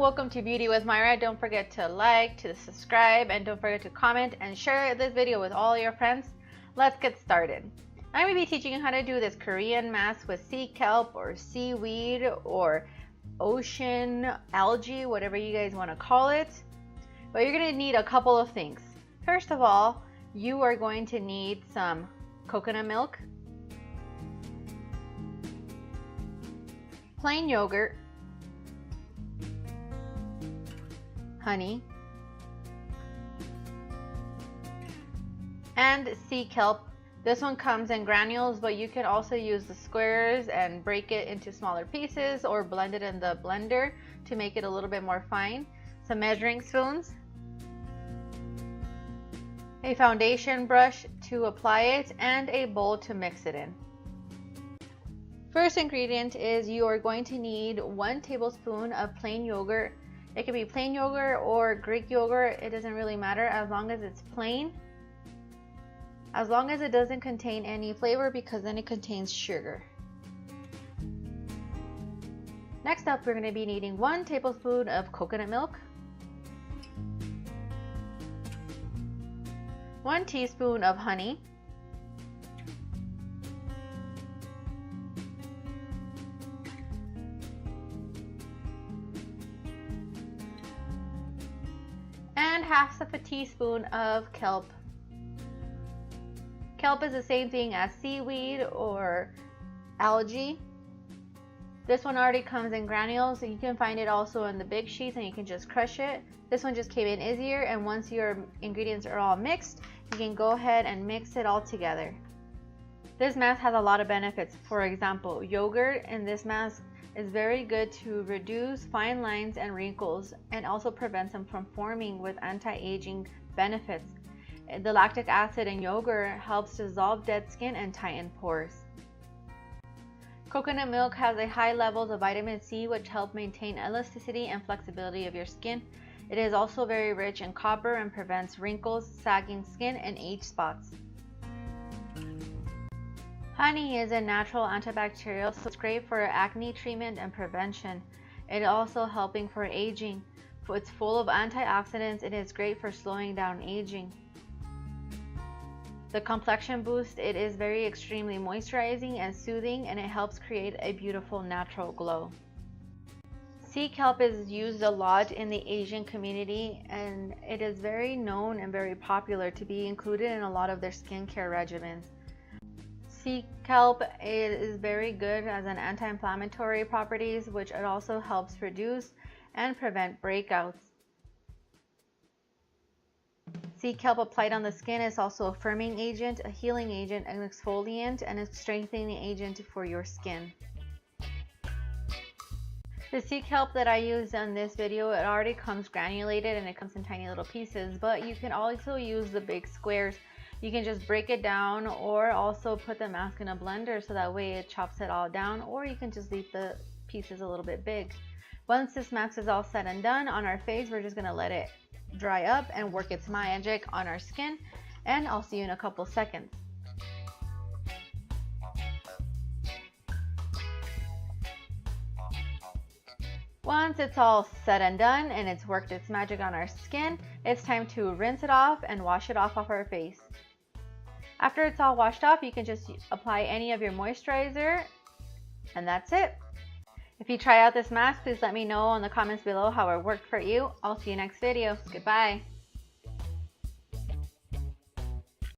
welcome to Beauty with Myra. Don't forget to like, to subscribe, and don't forget to comment and share this video with all your friends. Let's get started. I'm going to be teaching you how to do this Korean mask with sea kelp or seaweed or ocean algae, whatever you guys want to call it. But you're going to need a couple of things. First of all, you are going to need some coconut milk, plain yogurt, honey, and sea kelp. This one comes in granules, but you can also use the squares and break it into smaller pieces or blend it in the blender to make it a little bit more fine. Some measuring spoons, a foundation brush to apply it, and a bowl to mix it in. First ingredient is you are going to need 1 tablespoon of plain yogurt. It can be plain yogurt or Greek yogurt, it doesn't really matter as long as it's plain. As long as it doesn't contain any flavor, because then it contains sugar. Next up, we're going to be needing 1 tablespoon of coconut milk, 1 teaspoon of honey, and half of a teaspoon of kelp. Kelp is the same thing as seaweed or algae. This one already comes in granules, and you can find it also in the big sheets, and you can just crush it. This one just came in easier, and once your ingredients are all mixed, you can go ahead and mix it all together. This mask has a lot of benefits. For example, yogurt in this mask is very good to reduce fine lines and wrinkles, and also prevents them from forming with anti-aging benefits. The lactic acid in yogurt helps dissolve dead skin and tighten pores. Coconut milk has a high levels of vitamin C, which help maintain elasticity and flexibility of your skin. It is also very rich in copper and prevents wrinkles, sagging skin, and age spots. Honey is a natural antibacterial, so it's great for acne treatment and prevention. It is also helping for aging. It's full of antioxidants. It is great for slowing down aging. The complexion boost, it is very extremely moisturizing and soothing, and it helps create a beautiful natural glow. Sea kelp is used a lot in the Asian community, and it is very known and very popular to be included in a lot of their skincare regimens. Sea kelp is very good as an anti-inflammatory properties, which it also helps reduce and prevent breakouts. Sea kelp applied on the skin is also a firming agent, a healing agent, an exfoliant, and a strengthening agent for your skin. The sea kelp that I used in this video, it already comes granulated and it comes in tiny little pieces, but you can also use the big squares. You can just break it down, or also put the mask in a blender so that way it chops it all down, or you can just leave the pieces a little bit big. Once this mask is all said and done on our face, we're just going to let it dry up and work its magic on our skin, and I'll see you in a couple seconds. Once it's all said and done and it's worked its magic on our skin, it's time to rinse it off and wash it off our face. After it's all washed off, you can just apply any of your moisturizer, and that's it. If you try out this mask, please let me know in the comments below how it worked for you. I'll see you next video. Goodbye.